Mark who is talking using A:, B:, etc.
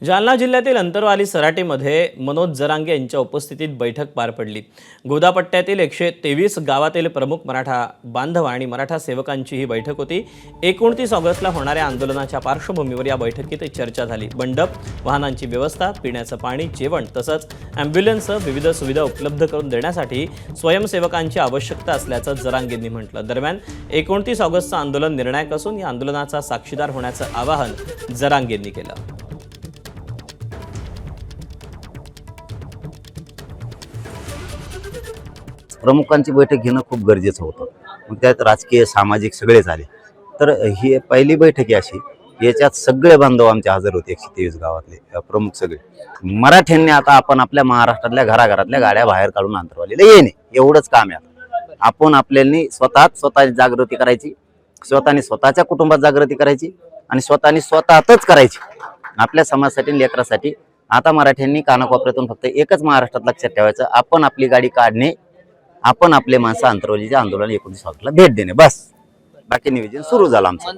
A: जालना जिल्ह्यातील अंतरवाली सराटीमध्ये मनोज जरांगे यांच्या उपस्थितीत बैठक पार पडली। गोदापट्ट्यातील 123 गावातील प्रमुख मराठा बांधव आणि मराठा सेवकांची ही बैठक होती। 29 ऑगस्टला होणाऱ्या आंदोलनाच्या पार्श्वभूमीवर या बैठकीत चर्चा झाली। मंडप, वाहनांची व्यवस्था, पिण्याचं पाणी, जेवण तसंच ॲम्ब्युलन्स विविध सुविधा उपलब्ध करून देण्यासाठी स्वयंसेवकांची आवश्यकता असल्याचं जरांगेंनी म्हटलं। दरम्यान 29 ऑगस्टचं आंदोलन निर्णायक असून या आंदोलनाचा साक्षीदार होण्याचं आवाहन जरांगेंनी केलं।
B: प्रमुखांची बैठक घेणं खूप गरजेचं होतं। मग त्यात राजकीय सामाजिक सगळे झाले। तर ही पहिली बैठक आहे अशी, याच्यात सगळे बांधव आमचे हजर होते। 123 गावातले प्रमुख सगळे मराठ्यांनी आता आपण आपल्या महाराष्ट्रातल्या घराघरातल्या गाड्या बाहेर काढून अंतरवालीला येणे एवढंच काम आहे। आपण आपल्यानी स्वतःची जागृती करायची, स्वतःने स्वतःच्या कुटुंबात जागृती करायची आणि स्वतःने स्वतःच करायची आपल्या समाजासाठी, लेकरासाठी। आता मराठ्यांनी कानाकोपऱ्यातून फक्त एकच महाराष्ट्रात लक्षात ठेवायचं, आपण आपली गाडी काढणे, आपण आपले माणसं अंतरवालीच्या आंदोलन 29 ऑगस्टला भेट देणे, बस। बाकी नियोजन सुरू झालं आमचं।